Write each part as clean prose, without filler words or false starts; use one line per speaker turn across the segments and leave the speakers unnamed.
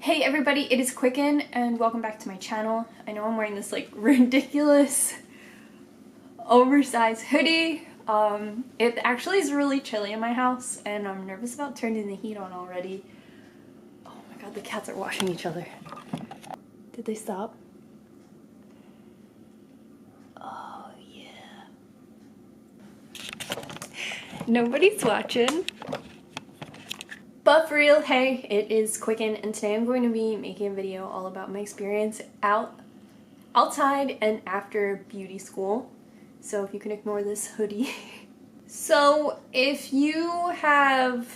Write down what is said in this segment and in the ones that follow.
Hey everybody, it is Quicken and welcome back to my channel. I know I'm wearing this like ridiculous oversized hoodie. It actually is really chilly in my house and I'm nervous about turning the heat on already. Oh my god, the cats are washing each other. Did they stop? Oh yeah. Nobody's watching. But for real, hey, it is Quicken, and today I'm going to be making a video all about my experience outside and after beauty school. So if you can ignore this hoodie. So if you have,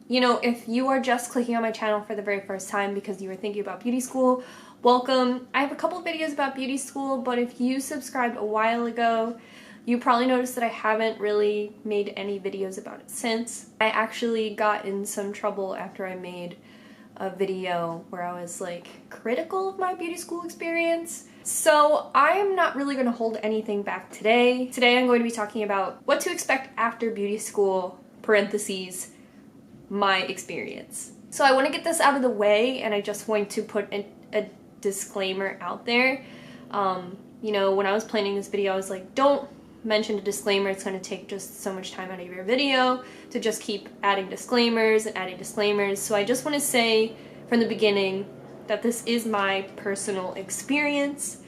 if you are just clicking on my channel for the very first time because you were thinking about beauty school, welcome. I have a couple videos about beauty school, but if you subscribed a while ago, you probably noticed that I haven't really made any videos about it since. I actually got in some trouble after I made a video where I was like critical of my beauty school experience. So I'm not really going to hold anything back today. Today I'm going to be talking about what to expect after beauty school, parentheses, my experience. So I want to get this out of the way and I just want to put a disclaimer out there. When I was planning this video, I was like, don't mention a disclaimer. It's going to take just so much time out of your video to just keep adding disclaimers and adding disclaimers. So I just want to say from the beginning that this is my personal experience,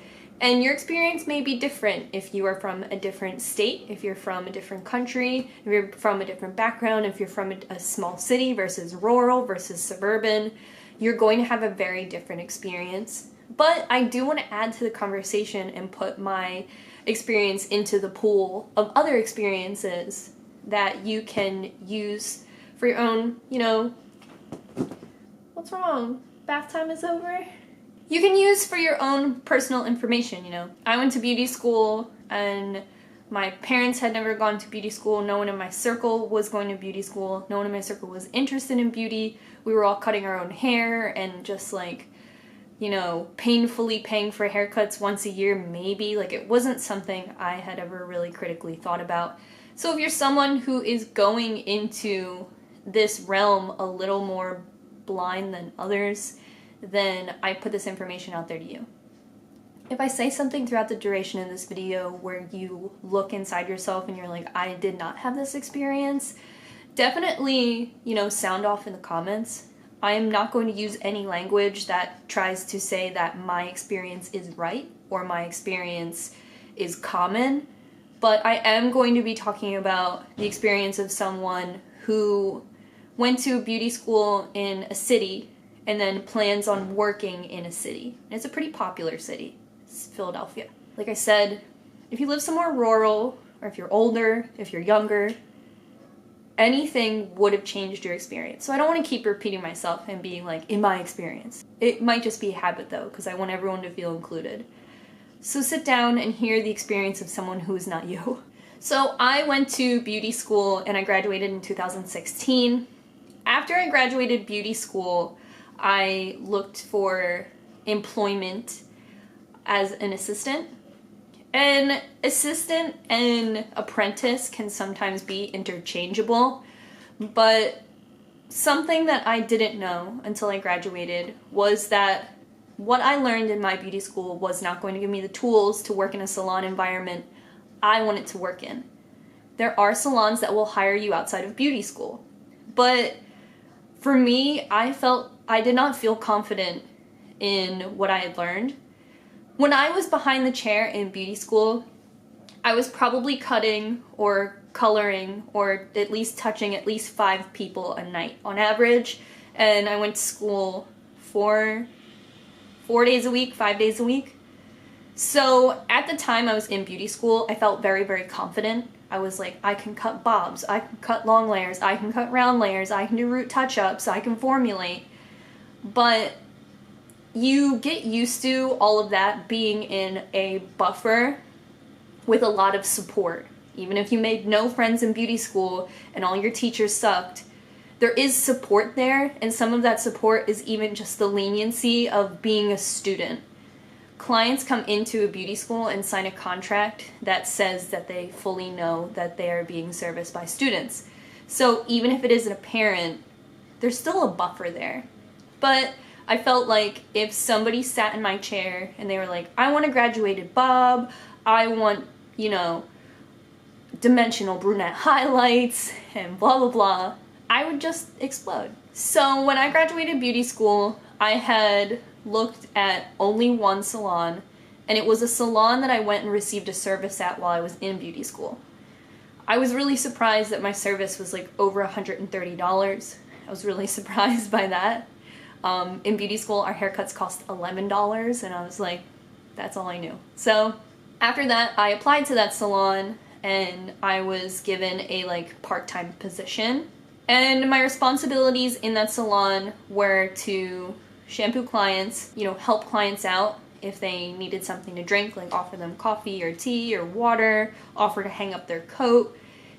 and your experience may be different if you are from a different state, if you're from a different country, if you're from a different background, if you're from a small city versus rural versus suburban. You're going to have a very different experience. But I do want to add to the conversation and put my experience into the pool of other experiences that you can use for your own, what's wrong? Bath time is over? You can use for your own personal information, I went to beauty school and my parents had never gone to beauty school. No one in my circle was going to beauty school. No one in my circle was interested in beauty. We were all cutting our own hair and just like, painfully paying for haircuts once a year, maybe. Like, it wasn't something I had ever really critically thought about. So if you're someone who is going into this realm a little more blind than others, then I put this information out there to you. If I say something throughout the duration of this video where you look inside yourself and you're like, I did not have this experience, definitely, sound off in the comments. I am not going to use any language that tries to say that my experience is right or my experience is common, but I am going to be talking about the experience of someone who went to beauty school in a city and then plans on working in a city. And it's a pretty popular city. It's Philadelphia. Like I said, if you live somewhere rural, or if you're older, if you're younger, anything would have changed your experience. So I don't want to keep repeating myself and being like, in my experience. It might just be a habit though, because I want everyone to feel included. So sit down and hear the experience of someone who is not you. So I went to beauty school and I graduated in 2016. After I graduated beauty school, I looked for employment as an assistant. An assistant and apprentice can sometimes be interchangeable, but something that I didn't know until I graduated was that what I learned in my beauty school was not going to give me the tools to work in a salon environment I wanted to work in. There are salons that will hire you outside of beauty school, but for me, I did not feel confident in what I had learned. When I was behind the chair in beauty school, I was probably cutting or coloring or at least touching at least 5 people a night on average, and I went to school 4 days a week, 5 days a week. So at the time I was in beauty school, I felt very, very confident. I was like, I can cut bobs, I can cut long layers, I can cut round layers, I can do root touch-ups, I can formulate. But you get used to all of that being in a buffer with a lot of support. Even if you made no friends in beauty school and all your teachers sucked, there is support there, and some of that support is even just the leniency of being a student. Clients come into a beauty school and sign a contract that says that they fully know that they are being serviced by students. So even if it isn't apparent, there's still a buffer there. But I felt like if somebody sat in my chair and they were like, I want a graduated bob, I want, you know, dimensional brunette highlights and blah blah blah, I would just explode. So when I graduated beauty school, I had looked at only one salon, and it was a salon that I went and received a service at while I was in beauty school. I was really surprised that my service was like over $130. I was really surprised by that. In beauty school, our haircuts cost $11, and I was like, that's all I knew. So after that, I applied to that salon, and I was given a like part-time position. And my responsibilities in that salon were to shampoo clients, you know, help clients out if they needed something to drink, like offer them coffee or tea or water, offer to hang up their coat.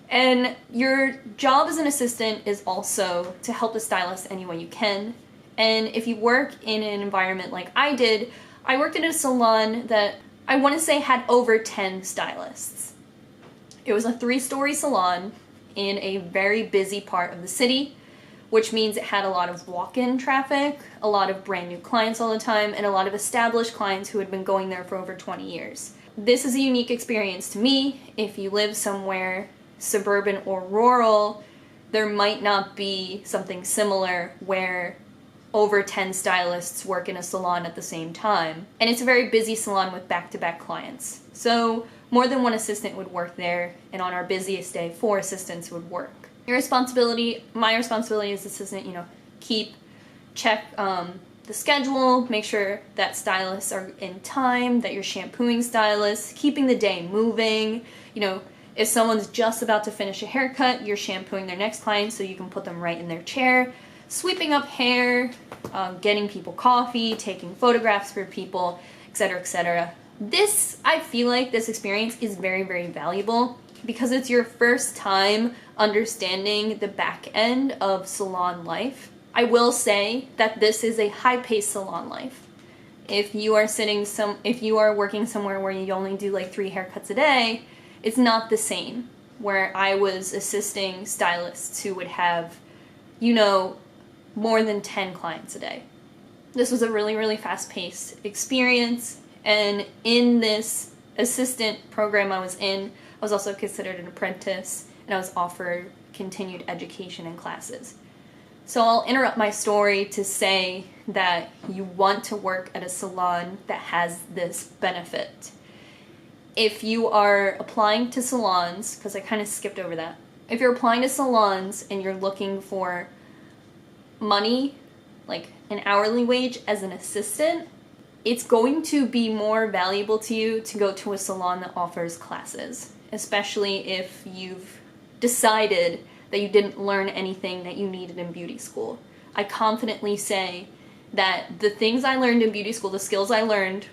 And your job as an assistant is also to help the stylist any way you can. And if you work in an environment like I did, I worked in a salon that I want to say had over 10 stylists. It was a 3-story salon in a very busy part of the city, which means it had a lot of walk-in traffic, a lot of brand new clients all the time, and a lot of established clients who had been going there for over 20 years. This is a unique experience to me. If you live somewhere suburban or rural, there might not be something similar where over 10 stylists work in a salon at the same time. And it's a very busy salon with back-to-back clients. So more than one assistant would work there, and on our busiest day, 4 assistants would work. My responsibility as assistant, you know, check the schedule, make sure that stylists are in time, that you're shampooing stylists, keeping the day moving. You know, if someone's just about to finish a haircut, you're shampooing their next client so you can put them right in their chair, sweeping up hair, getting people coffee, taking photographs for people, etc., etc. I feel like this experience is very, very valuable because it's your first time understanding the back end of salon life. I will say that this is a high-paced salon life. If you are working somewhere where you only do like 3 haircuts a day, it's not the same. Where I was assisting stylists who would have, you know, more than 10 clients a day. This was a really, really fast-paced experience, and in this assistant program I was in, I was also considered an apprentice, and I was offered continued education and classes. So I'll interrupt my story to say that you want to work at a salon that has this benefit. If you are applying to salons, because I kind of skipped over that, if you're applying to salons and you're looking for money, like an hourly wage as an assistant, it's going to be more valuable to you to go to a salon that offers classes, especially if you've decided that you didn't learn anything that you needed in beauty school. I confidently say that the things I learned in beauty school, the skills I learned,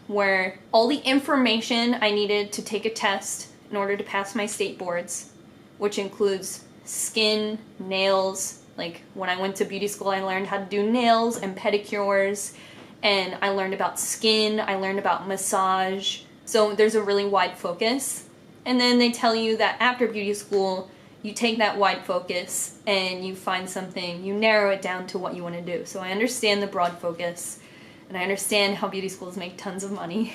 were all the information I needed to take a test in order to pass my state boards, which includes skin, nails. Like when I went to beauty school, I learned how to do nails and pedicures, and I learned about skin, I learned about massage. So there's a really wide focus. And then they tell you that after beauty school, you take that wide focus and you find something, you narrow it down to what you want to do. So I understand the broad focus, and I understand how beauty schools make tons of money.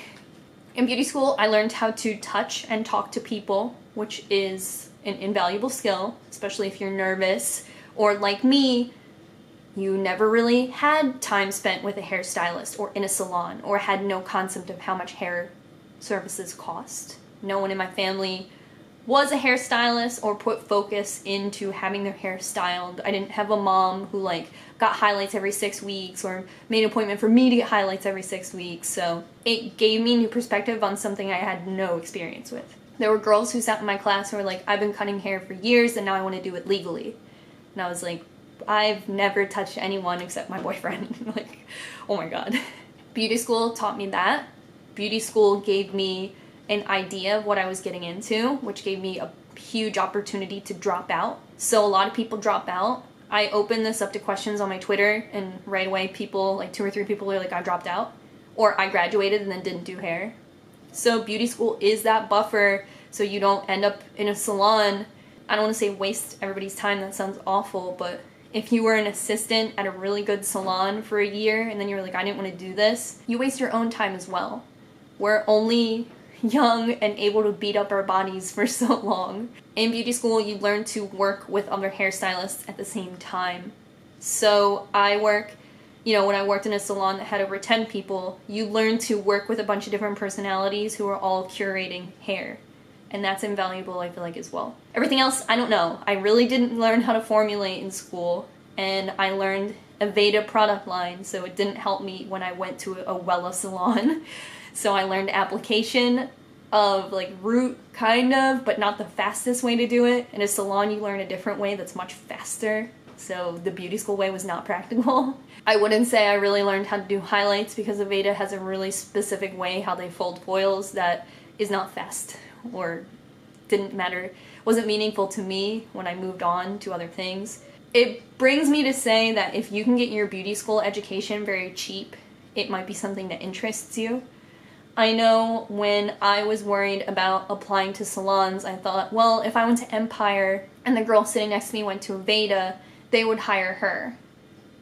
In beauty school, I learned how to touch and talk to people, which is an invaluable skill, especially if you're nervous, or like me, you never really had time spent with a hairstylist or in a salon, or had no concept of how much hair services cost. No one in my family was a hairstylist or put focus into having their hair styled. I didn't have a mom who like got highlights every 6 weeks or made an appointment for me to get highlights every 6 weeks. So it gave me new perspective on something I had no experience with. There were girls who sat in my class who were like, I've been cutting hair for years and now I want to do it legally. And I was like, I've never touched anyone except my boyfriend. Like, oh my god. Beauty school taught me that. Beauty school gave me an idea of what I was getting into, which gave me a huge opportunity to drop out. So a lot of people drop out. I opened this up to questions on my Twitter, and right away people, like 2 or 3 people are like, I dropped out, or I graduated and then didn't do hair. So beauty school is that buffer so you don't end up in a salon. I don't want to say waste everybody's time, that sounds awful, but if you were an assistant at a really good salon for a year and then you were like, I didn't want to do this, you waste your own time as well. We're only young and able to beat up our bodies for so long. In beauty school, you learn to work with other hairstylists at the same time. So when I worked in a salon that had over 10 people, you learn to work with a bunch of different personalities who are all curating hair. And that's invaluable, I feel like, as well. Everything else, I don't know. I really didn't learn how to formulate in school, and I learned a Aveda product line, so it didn't help me when I went to a Wella salon. So I learned application of like root, kind of, but not the fastest way to do it. In a salon, you learn a different way that's much faster. So the beauty school way was not practical. I wouldn't say I really learned how to do highlights because Aveda has a really specific way how they fold foils that is not fast or wasn't meaningful to me when I moved on to other things. It brings me to say that if you can get your beauty school education very cheap, it might be something that interests you. I know when I was worried about applying to salons, I thought, well, if I went to Empire and the girl sitting next to me went to Aveda, they would hire her.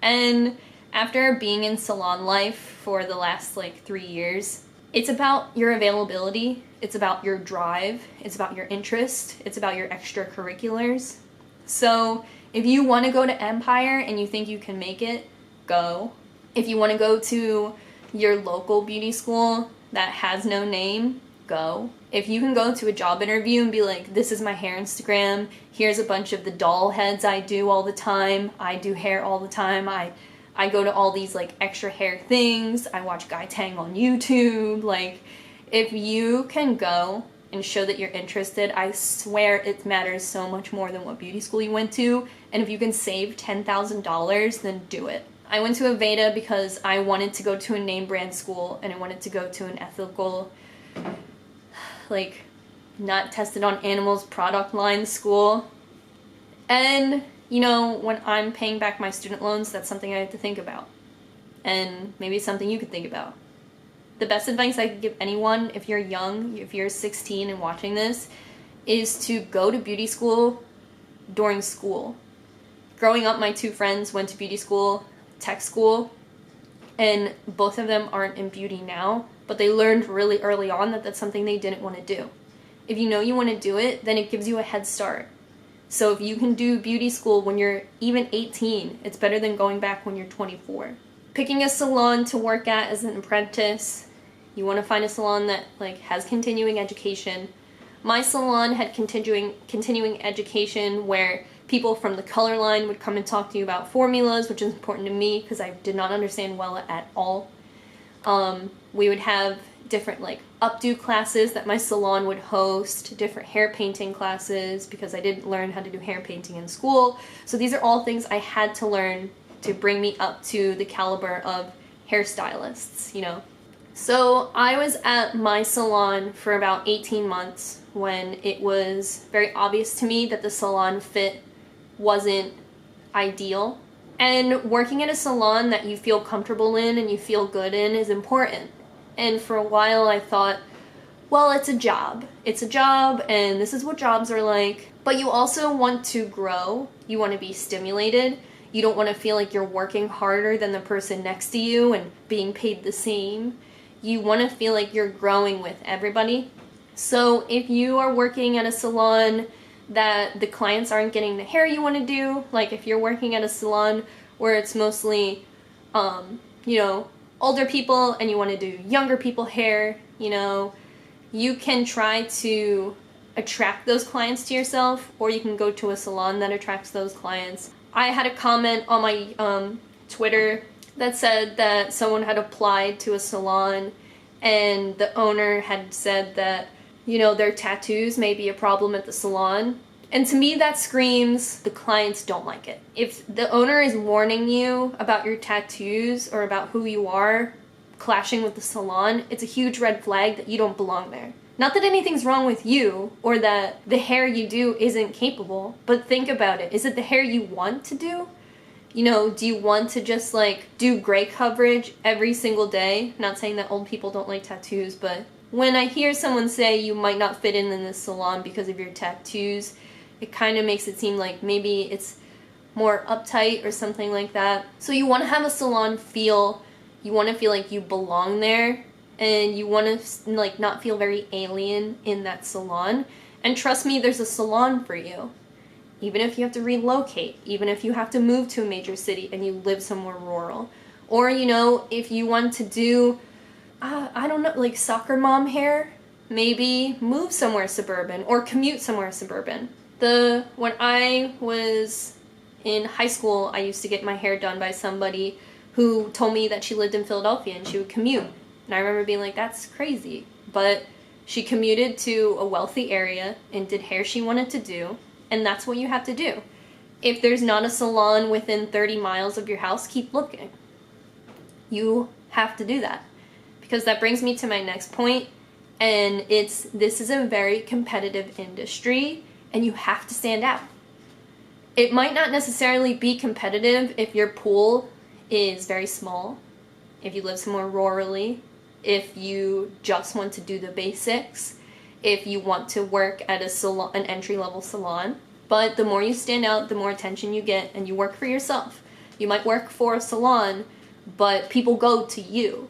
And after being in salon life for the last 3 years, it's about your availability, it's about your drive, it's about your interest, it's about your extracurriculars. So if you want to go to Empire and you think you can make it, go. If you want to go to your local beauty school that has no name, go. If you can go to a job interview and be like, this is my hair Instagram, here's a bunch of the doll heads I do all the time, I do hair all the time, I go to all these extra hair things, I watch Guy Tang on YouTube, if you can go and show that you're interested, I swear it matters so much more than what beauty school you went to, and if you can save $10,000, then do it. I went to Aveda because I wanted to go to a name brand school, and I wanted to go to an ethical, not tested on animals product line school. And, when I'm paying back my student loans, that's something I have to think about. And maybe it's something you could think about. The best advice I could give anyone, if you're young, if you're 16 and watching this, is to go to beauty school during school. Growing up, my two friends went to beauty school, tech school, and both of them aren't in beauty now, but they learned really early on that that's something they didn't want to do. If you know you want to do it, then it gives you a head start. So if you can do beauty school when you're even 18, it's better than going back when you're 24. Picking a salon to work at as an apprentice, you want to find a salon that has continuing education. My salon had continuing education where people from the color line would come and talk to you about formulas, which is important to me because I did not understand Wella at all. We would have different updo classes that my salon would host, different hair painting classes because I didn't learn how to do hair painting in school. So these are all things I had to learn to bring me up to the caliber of hairstylists, So I was at my salon for about 18 months when it was very obvious to me that the salon fit wasn't ideal. And working at a salon that you feel comfortable in and you feel good in is important. And for a while I thought, well, it's a job. It's a job and this is what jobs are like. But you also want to grow. You want to be stimulated. You don't want to feel like you're working harder than the person next to you and being paid the same. You want to feel like you're growing with everybody. So if you are working at a salon that the clients aren't getting the hair you want to do, if you're working at a salon where it's mostly, older people and you want to do younger people hair, you can try to attract those clients to yourself, or you can go to a salon that attracts those clients. I had a comment on my Twitter that said that someone had applied to a salon and the owner had said that, their tattoos may be a problem at the salon. And to me that screams the clients don't like it. If the owner is warning you about your tattoos or about who you are clashing with the salon, it's a huge red flag that you don't belong there. Not that anything's wrong with you or that the hair you do isn't capable, but think about it. Is it the hair you want to do? Do you want to just do gray coverage every single day? Not saying that old people don't like tattoos, but when I hear someone say you might not fit in this salon because of your tattoos, it kind of makes it seem like maybe it's more uptight or something like that. So you want to have a salon feel, you want to feel like you belong there, and you want to like not feel very alien in that salon. And trust me, there's a salon for you. Even if you have to relocate, even if you have to move to a major city and you live somewhere rural. Or, you know, if you want to do, I don't know, like soccer mom hair, maybe move somewhere suburban or commute somewhere suburban. When I was in high school, I used to get my hair done by somebody who told me that she lived in Philadelphia and she would commute. And I remember being like, that's crazy. But she commuted to a wealthy area and did hair she wanted to do. And that's what you have to do. If there's not a salon within 30 miles of your house, keep looking. You have to do that. Because that brings me to my next point, and this is a very competitive industry, and you have to stand out. It might not necessarily be competitive if your pool is very small, if you live somewhere rurally, if you just want to do the basics, if you want to work at a salon, an entry-level salon. But the more you stand out, the more attention you get, and you work for yourself. You might work for a salon, but people go to you.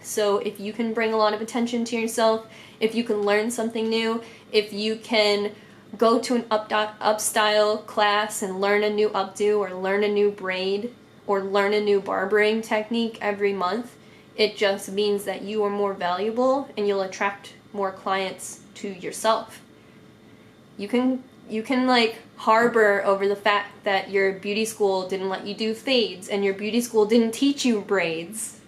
So if you can bring a lot of attention to yourself, if you can learn something new, if you can go to an upstyle class and learn a new updo or learn a new braid or learn a new barbering technique every month, it just means that you are more valuable and you'll attract more clients to yourself. You can like harbor over the fact that your beauty school didn't let you do fades and your beauty school didn't teach you braids.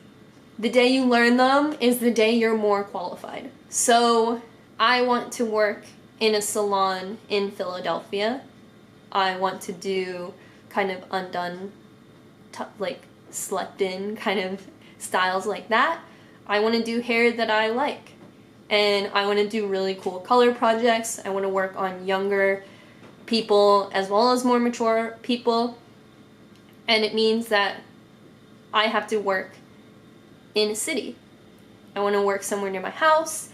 The day you learn them is the day you're more qualified. So I want to work in a salon in Philadelphia. I want to do kind of undone, like slept in kind of styles like that. I want to do hair that I like. And I want to do really cool color projects. I want to work on younger people as well as more mature people. And it means that I have to work in a city. I want to work somewhere near my house,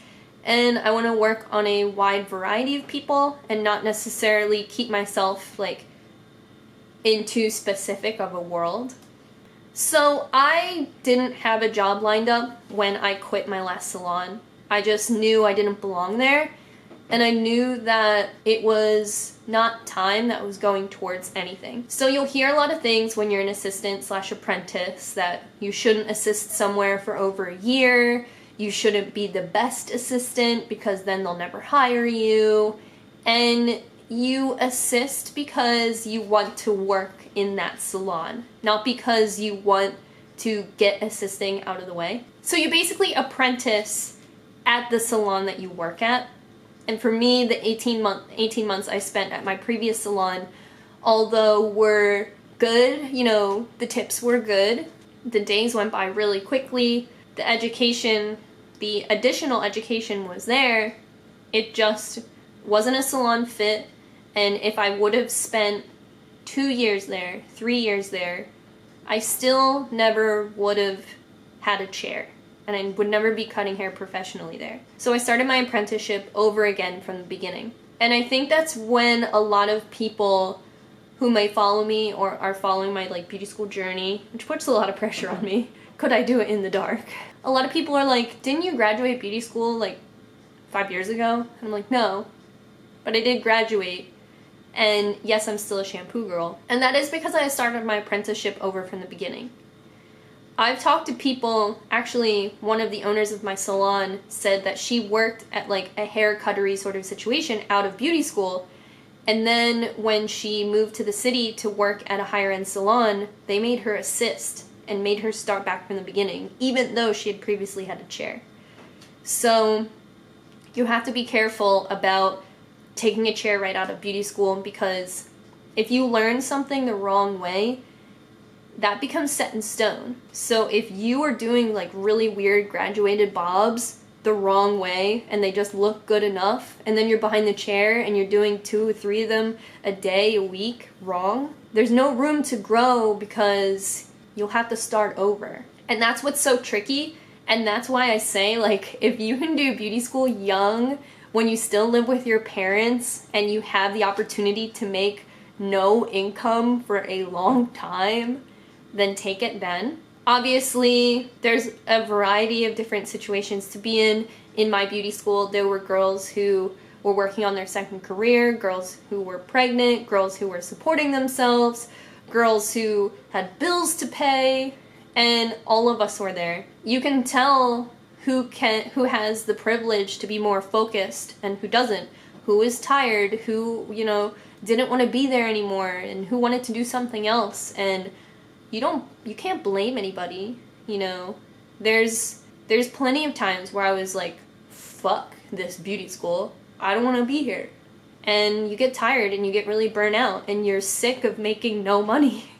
and I want to work on a wide variety of people and not necessarily keep myself like in too specific of a world. So I didn't have a job lined up when I quit my last salon. I just knew I didn't belong there, and I knew that it was not time that was going towards anything. So you'll hear a lot of things when you're an assistant/apprentice, that you shouldn't assist somewhere for over a year, you shouldn't be the best assistant because then they'll never hire you, and you assist because you want to work in that salon, not because you want to get assisting out of the way. So you basically apprentice at the salon that you work at. And for me, the 18 months I spent at my previous salon, although were good, you know, the tips were good, the days went by really quickly, the education, the additional education was there, it just wasn't a salon fit, and if I would have spent 2 years there, 3 years there, I still never would have had a chair. And I would never be cutting hair professionally there. So I started my apprenticeship over again from the beginning. And I think that's when a lot of people who may follow me or are following my like beauty school journey, which puts a lot of pressure on me, could I do it in the dark? A lot of people are like, didn't you graduate beauty school like 5 years ago? And I'm like, no, but I did graduate. And yes, I'm still a shampoo girl. And that is because I started my apprenticeship over from the beginning. I've talked to people, actually one of the owners of my salon said that she worked at like a hair cuttery sort of situation out of beauty school, and then when she moved to the city to work at a higher end salon, they made her assist and made her start back from the beginning, even though she had previously had a chair. So you have to be careful about taking a chair right out of beauty school, because if you learn something the wrong way, that becomes set in stone. So if you are doing like really weird graduated bobs the wrong way and they just look good enough, and then you're behind the chair and you're doing 2 or 3 of them a day, a week wrong, there's no room to grow because you'll have to start over. And that's what's so tricky. And that's why I say, like, if you can do beauty school young when you still live with your parents and you have the opportunity to make no income for a long time, then take it then. Obviously, there's a variety of different situations to be in. In my beauty school, there were girls who were working on their second career, girls who were pregnant, girls who were supporting themselves, girls who had bills to pay, and all of us were there. You can tell who has the privilege to be more focused and who doesn't, who is tired, who, you know, didn't want to be there anymore, and who wanted to do something else. And you can't blame anybody, you know. There's plenty of times where I was like, fuck this beauty school, I don't want to be here. And you get tired and you get really burnt out and you're sick of making no money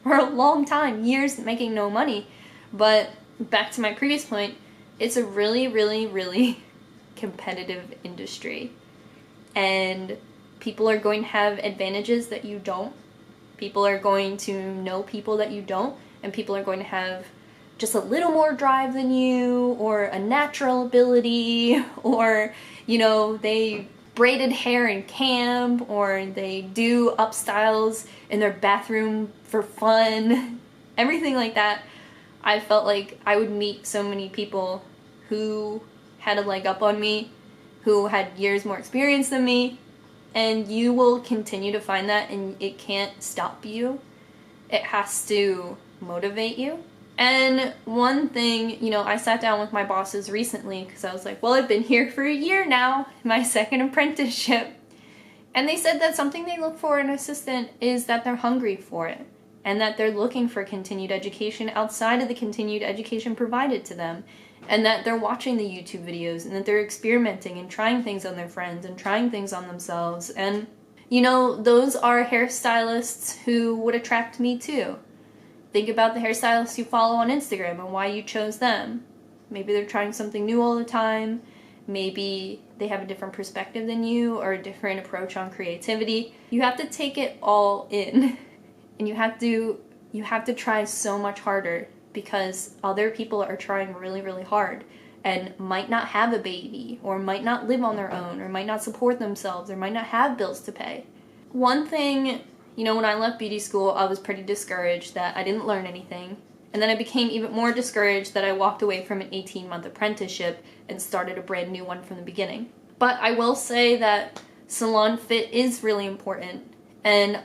for a long time, years making no money. But back to my previous point, it's a really, really, really competitive industry. And people are going to have advantages that you don't. People are going to know people that you don't. And people are going to have just a little more drive than you, or a natural ability, or, you know, they braided hair in camp, or they do upstyles in their bathroom for fun. Everything like that. I felt like I would meet so many people who had a leg up on me, who had years more experience than me, and you will continue to find that, and it can't stop you. It has to motivate you. And one thing, you know, I sat down with my bosses recently because I was like, well, I've been here for a year now, my second apprenticeship. And they said that something they look for in an assistant is that they're hungry for it, and that they're looking for continued education outside of the continued education provided to them, and that they're watching the YouTube videos, and that they're experimenting and trying things on their friends and trying things on themselves. And, you know, those are hairstylists who would attract me too. Think about the hairstylists you follow on Instagram and why you chose them. Maybe they're trying something new all the time. Maybe they have a different perspective than you, or a different approach on creativity. You have to take it all in. And you have to try so much harder, because other people are trying really, really hard and might not have a baby, or might not live on their own, or might not support themselves, or might not have bills to pay. One thing, you know, when I left beauty school, I was pretty discouraged that I didn't learn anything. And then I became even more discouraged that I walked away from an 18-month apprenticeship and started a brand new one from the beginning. But I will say that salon fit is really important. And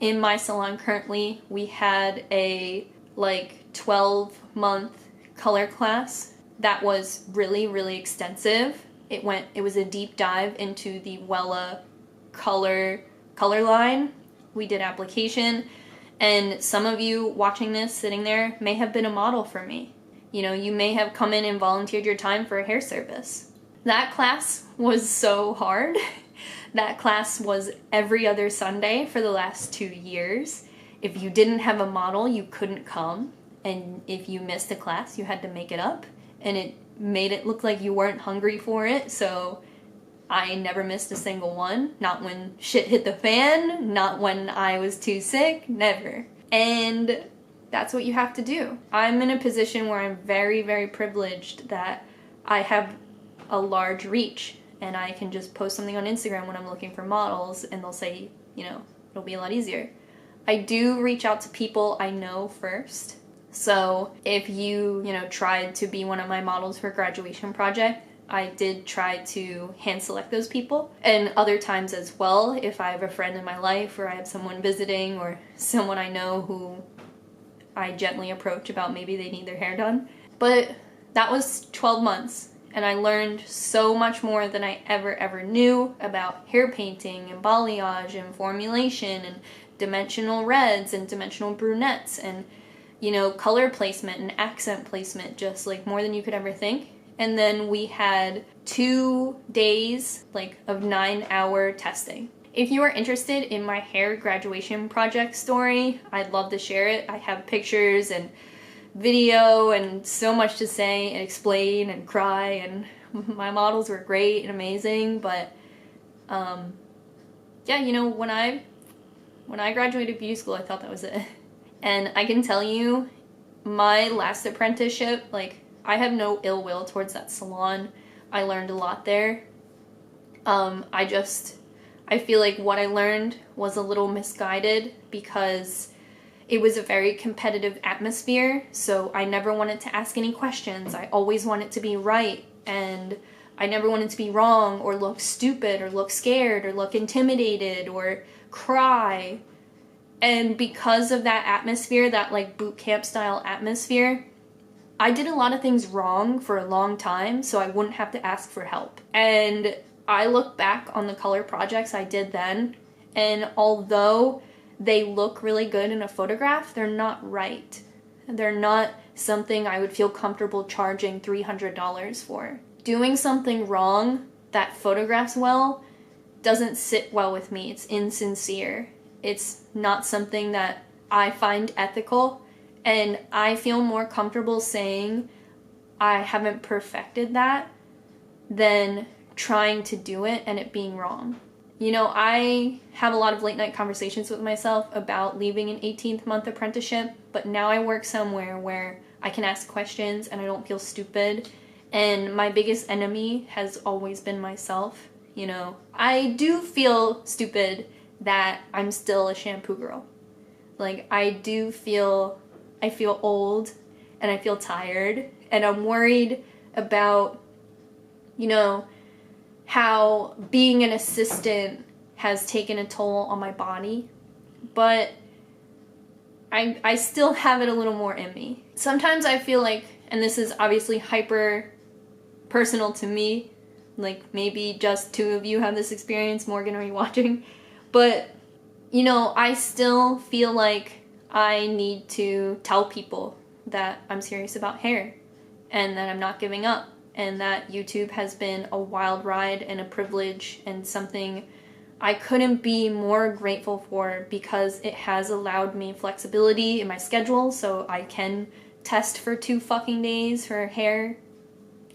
in my salon currently, we had a 12-month color class that was really, really extensive. It was a deep dive into the Wella color line. We did application, and some of you watching this, sitting there, may have been a model for me. You know, you may have come in and volunteered your time for a hair service. That class was so hard. That class was every other Sunday for the last 2 years. If you didn't have a model, you couldn't come. And if you missed a class, you had to make it up. And it made it look like you weren't hungry for it. So I never missed a single one. Not when shit hit the fan. Not when I was too sick. Never. And that's what you have to do. I'm in a position where I'm very, very privileged that I have a large reach. And I can just post something on Instagram when I'm looking for models, and they'll say, you know, it'll be a lot easier. I do reach out to people I know first. So if you tried to be one of my models for a graduation project, I did try to hand select those people. And other times as well, if I have a friend in my life, or I have someone visiting, or someone I know who I gently approach about maybe they need their hair done. But that was 12 months. And I learned so much more than I ever knew about hair painting and balayage and formulation and dimensional reds and dimensional brunettes and, color placement and accent placement, just more than you could ever think. And then we had 2 days, of 9-hour testing. If you are interested in my hair graduation project story, I'd love to share it. I have pictures and video and so much to say and explain and cry, and my models were great and amazing, but when I graduated beauty school, I thought that was it. And I can tell you, my last apprenticeship, I have no ill will towards that salon. I learned a lot there. I I feel like what I learned was a little misguided because it was a very competitive atmosphere, so I never wanted to ask any questions. I always wanted to be right, and I never wanted to be wrong or look stupid or look scared or look intimidated or cry. And because of that atmosphere, that like boot camp style atmosphere, I did a lot of things wrong for a long time so I wouldn't have to ask for help. And I look back on the color projects I did then, and although they look really good in a photograph, they're not right. They're not something I would feel comfortable charging $300 for. Doing something wrong that photographs well doesn't sit well with me. It's insincere. It's not something that I find ethical, and I feel more comfortable saying I haven't perfected that than trying to do it and it being wrong. You know, I have a lot of late night conversations with myself about leaving an 18th month apprenticeship, but now I work somewhere where I can ask questions and I don't feel stupid. And my biggest enemy has always been myself. You know, I do feel stupid that I'm still a shampoo girl. Like, I feel old and I feel tired, and I'm worried about, you know, how being an assistant has taken a toll on my body, but I still have it a little more in me. Sometimes I feel like, and this is obviously hyper personal to me, like maybe just 2 of you have this experience. Morgan, are you watching? But, you know, I still feel like I need to tell people that I'm serious about hair and that I'm not giving up, and that YouTube has been a wild ride and a privilege and something I couldn't be more grateful for, because it has allowed me flexibility in my schedule so I can test for 2 fucking days for hair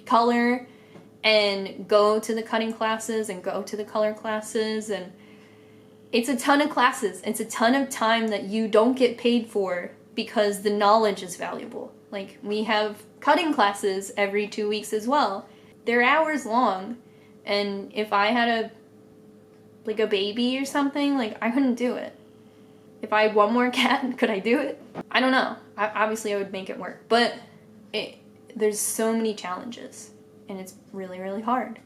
color and go to the cutting classes and go to the color classes, and it's a ton of classes. It's a ton of time that you don't get paid for because the knowledge is valuable. Like, we have cutting classes every 2 weeks as well. They're hours long, and if I had a baby or something, like, I couldn't do it. If I had one more cat, could I do it? I don't know. Obviously I would make it work, but there's so many challenges, and it's really, really hard.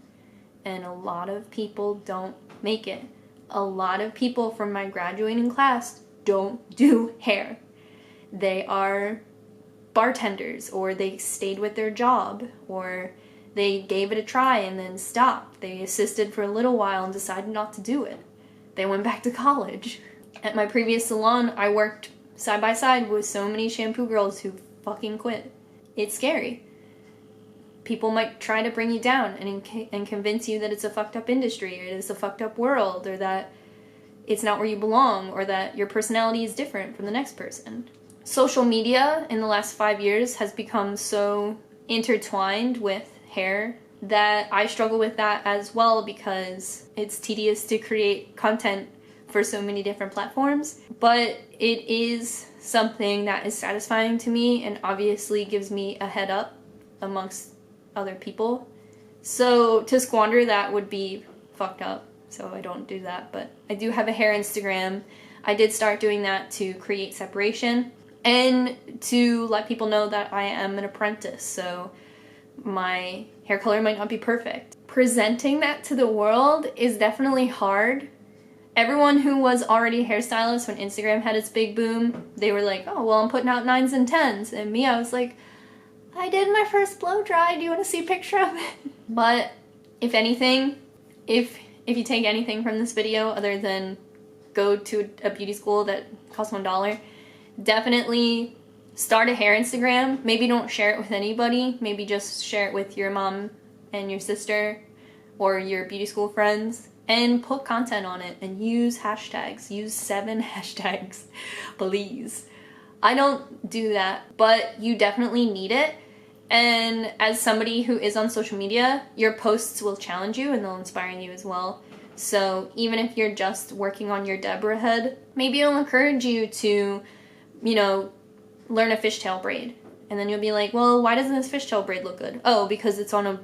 And a lot of people don't make it. A lot of people from my graduating class don't do hair. They are bartenders, or they stayed with their job, or they gave it a try and then stopped. They assisted for a little while and decided not to do it. They went back to college. At my previous salon, I worked side by side with so many shampoo girls who fucking quit. It's scary. People might try to bring you down and convince you that it's a fucked up industry, or it's a fucked up world, or that it's not where you belong, or that your personality is different from the next person. Social media in the last 5 years has become so intertwined with hair that I struggle with that as well, because it's tedious to create content for so many different platforms. But it is something that is satisfying to me and obviously gives me a head up amongst other people. So to squander that would be fucked up, so I don't do that. But I do have a hair Instagram. I did start doing that to create separation and to let people know that I am an apprentice, so my hair color might not be perfect. Presenting that to the world is definitely hard. Everyone who was already a hairstylist when Instagram had its big boom, they were like, oh, well, I'm putting out 9s and 10s. And me, I was like, I did my first blow dry. Do you want to see a picture of it? But if anything, if you take anything from this video other than go to a beauty school that costs $1, definitely start a hair Instagram. Maybe don't share it with anybody. Maybe just share it with your mom and your sister or your beauty school friends, and put content on it and use hashtags. Use 7 hashtags, please. I don't do that, but you definitely need it. And as somebody who is on social media, your posts will challenge you and they'll inspire you as well. So even if you're just working on your Deborah head, maybe it'll encourage you to, you know, learn a fishtail braid. And then you'll be like, well, why doesn't this fishtail braid look good? Oh, because it's on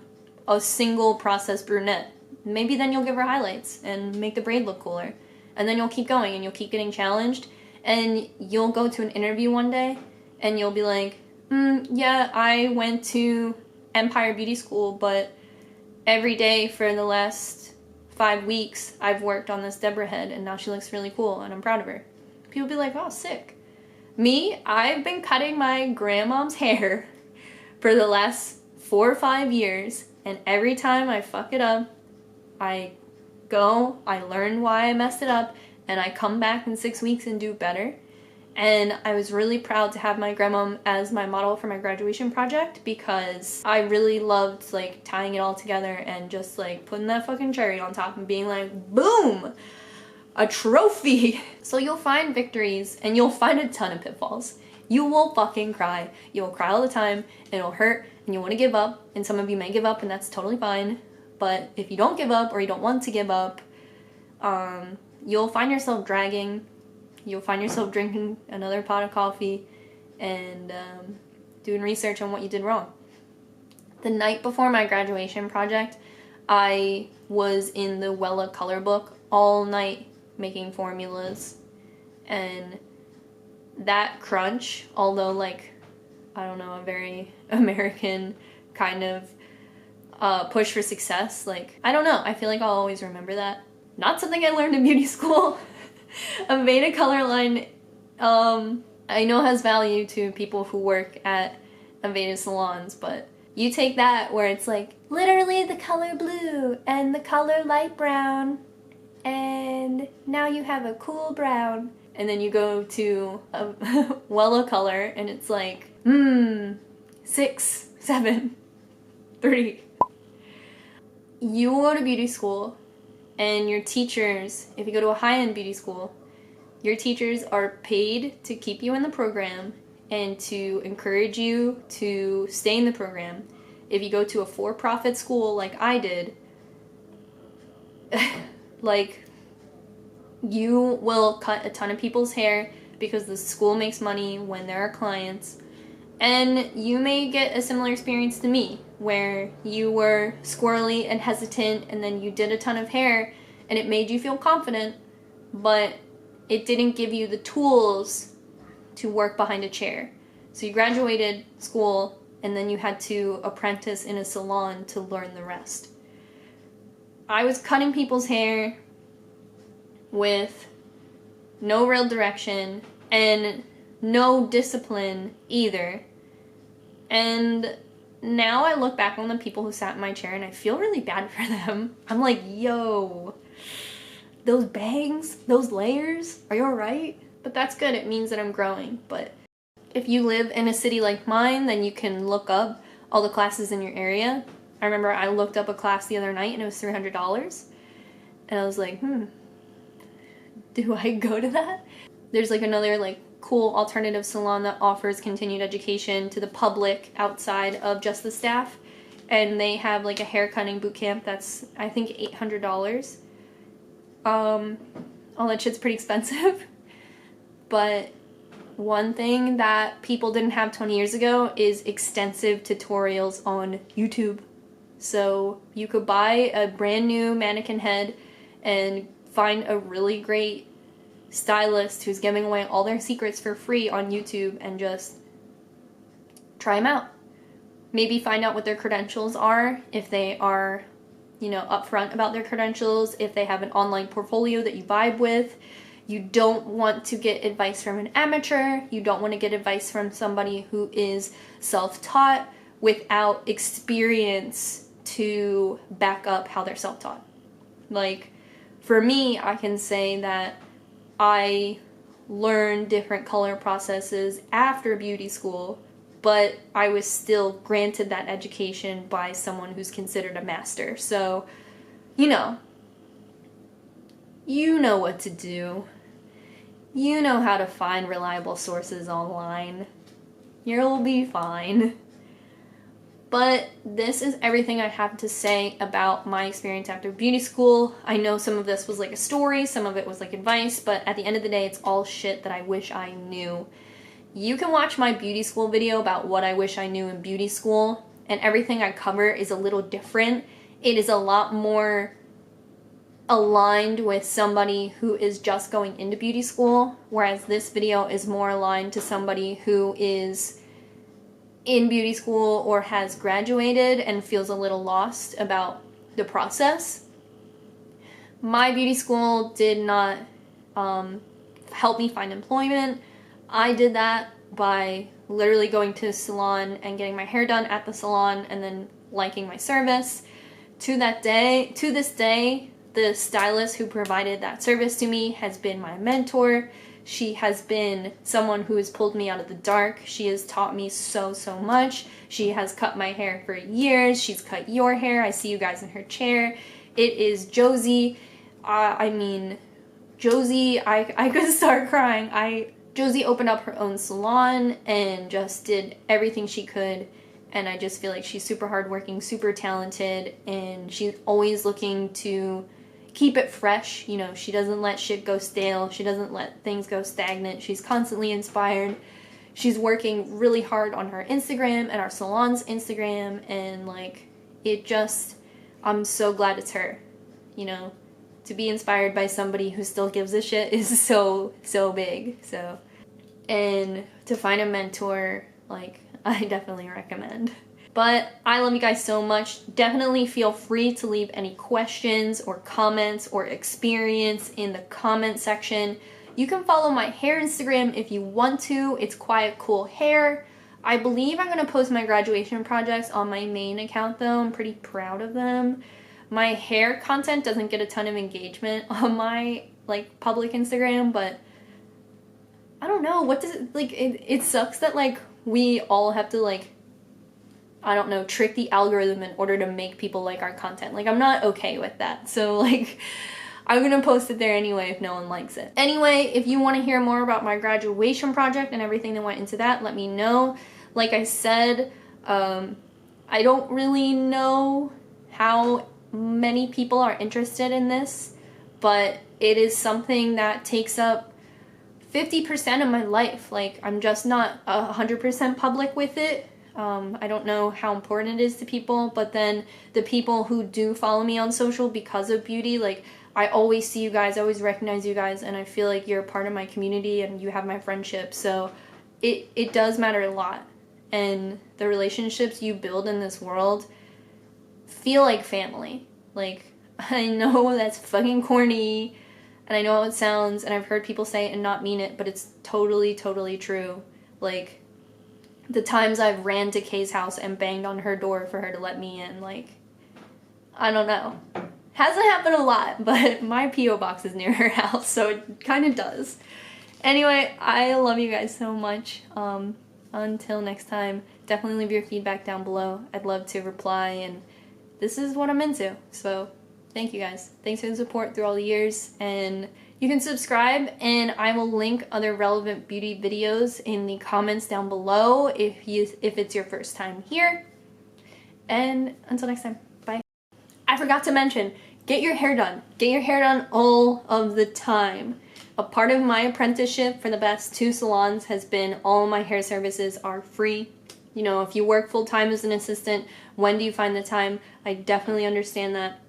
a single process brunette. Maybe then you'll give her highlights and make the braid look cooler. And then you'll keep going and you'll keep getting challenged. And you'll go to an interview one day and you'll be like, yeah, I went to Empire Beauty School, but every day for the last 5 weeks, I've worked on this Deborah head and now she looks really cool and I'm proud of her. People be like, oh, sick. Me, I've been cutting my grandmom's hair for the last 4 or 5 years, and every time I fuck it up, I go, I learn why I messed it up, and I come back in 6 weeks and do better. And I was really proud to have my grandmom as my model for my graduation project because I really loved like tying it all together and just like putting that fucking cherry on top and being like, boom, a trophy. So you'll find victories and you'll find a ton of pitfalls. You will fucking cry. You'll cry all the time and it'll hurt and you'll want to give up, and some of you may give up and that's totally fine. But if you don't give up or you don't want to give up, you'll find yourself dragging. You'll find yourself drinking another pot of coffee and doing research on what you did wrong. The night before my graduation project, I was in the Wella color book all night making formulas, and that crunch, although like, I don't know, a very American kind of push for success, like, I don't know, I feel like I'll always remember that. Not something I learned in beauty school. A Veda color line, I know has value to people who work at Aveda salons, but you take that where it's like, literally the color blue and the color light brown, and now you have a cool brown. And then you go to a Wella color and it's like, 6, 7, 3. You go to beauty school and your teachers, if you go to a high-end beauty school, your teachers are paid to keep you in the program and to encourage you to stay in the program. If you go to a for-profit school like I did, like, you will cut a ton of people's hair because the school makes money when there are clients. And you may get a similar experience to me, where you were squirrely and hesitant and then you did a ton of hair and it made you feel confident, but it didn't give you the tools to work behind a chair. So you graduated school and then you had to apprentice in a salon to learn the rest. I was cutting people's hair with no real direction and no discipline either. And now I look back on the people who sat in my chair and I feel really bad for them. I'm like, yo, those bangs, those layers, are you alright? But that's good, it means that I'm growing. But if you live in a city like mine, then you can look up all the classes in your area. I remember I looked up a class the other night and it was $300. And I was like, do I go to that? There's like another like cool alternative salon that offers continued education to the public outside of just the staff, and they have like a hair cutting boot camp that's I think $800. All that shit's pretty expensive. But one thing that people didn't have 20 years ago is extensive tutorials on YouTube. So you could buy a brand new mannequin head and find a really great stylist who's giving away all their secrets for free on YouTube and just try them out. Maybe find out what their credentials are, if they are, you know, upfront about their credentials, if they have an online portfolio that you vibe with. You don't want to get advice from an amateur. You don't want to get advice from somebody who is self-taught without experience to back up how they're self-taught. Like, for me, I can say that I learned different color processes after beauty school, but I was still granted that education by someone who's considered a master. So, you know what to do. You know how to find reliable sources online. You'll be fine. But this is everything I have to say about my experience after beauty school. I know some of this was like a story, some of it was like advice, but at the end of the day, it's all shit that I wish I knew. You can watch my beauty school video about what I wish I knew in beauty school, and everything I cover is a little different. It is a lot more aligned with somebody who is just going into beauty school, whereas this video is more aligned to somebody who is in beauty school or has graduated and feels a little lost about the process. My beauty school did not help me find employment. I did that by literally going to a salon and getting my hair done at the salon and then liking my service. To this day, the stylist who provided that service to me has been my mentor. She has been someone who has pulled me out of the dark. She has taught me so much. She has cut my hair for years. She's cut your hair. I see you guys in her chair. It is Josie. Josie, I could start crying. Josie opened up her own salon and just did everything she could, and I just feel like she's super hardworking, super talented, and she's always looking to keep it fresh. You know, she doesn't let shit go stale. She doesn't let things go stagnant. She's constantly inspired. She's working really hard on her Instagram and our salon's Instagram, and like, I'm so glad it's her. You know, to be inspired by somebody who still gives a shit is so big. So, and to find a mentor, like, I definitely recommend. But I love you guys so much. Definitely feel free to leave any questions or comments or experience in the comment section. You can follow my hair Instagram if you want to. It's Quiet Cool Hair. I believe I'm going to post my graduation projects on my main account though. I'm pretty proud of them. My hair content doesn't get a ton of engagement on my like public Instagram, but I don't know, what does it, like, it sucks that like we all have to like, I don't know, trick the algorithm in order to make people like our content. Like, I'm not okay with that. So like, I'm gonna post it there anyway if no one likes it. Anyway, if you want to hear more about my graduation project and everything that went into that, let me know. Like I said, I don't really know how many people are interested in this, but it is something that takes up 50% of my life. Like, I'm just not 100% public with it. I don't know how important it is to people, but then the people who do follow me on social because of beauty, like, I always see you guys, I always recognize you guys, and I feel like you're a part of my community and you have my friendship, so it does matter a lot. And the relationships you build in this world feel like family. Like, I know that's fucking corny, and I know how it sounds, and I've heard people say it and not mean it, but it's totally true. Like, the times I've ran to Kay's house and banged on her door for her to let me in, like, I don't know. Hasn't happened a lot, but my P.O. box is near her house, so it kind of does. Anyway, I love you guys so much. Until next time, definitely leave your feedback down below. I'd love to reply, and this is what I'm into. So, thank you guys. Thanks for the support through all the years, and you can subscribe, and I will link other relevant beauty videos in the comments down below if it's your first time here. And until next time, bye. I forgot to mention, get your hair done. Get your hair done all of the time. A part of my apprenticeship for the past 2 salons has been all my hair services are free. You know, if you work full-time as an assistant, when do you find the time? I definitely understand that.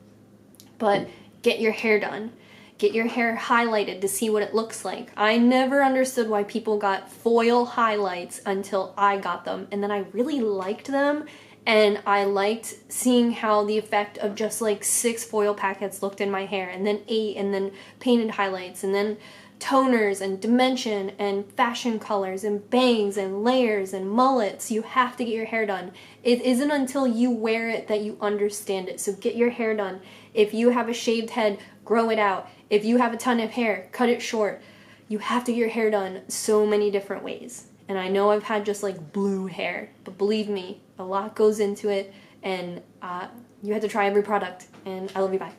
But get your hair done. Get your hair highlighted to see what it looks like. I never understood why people got foil highlights until I got them, and then I really liked them, and I liked seeing how the effect of just like 6 foil packets looked in my hair, and then 8, and then painted highlights, and then toners and dimension and fashion colors and bangs and layers and mullets. You have to get your hair done. It isn't until you wear it that you understand it. So get your hair done. If you have a shaved head, grow it out. If you have a ton of hair, cut it short. You have to get your hair done so many different ways. And I know I've had just like blue hair, but believe me, a lot goes into it, and you have to try every product. And I love you, bye.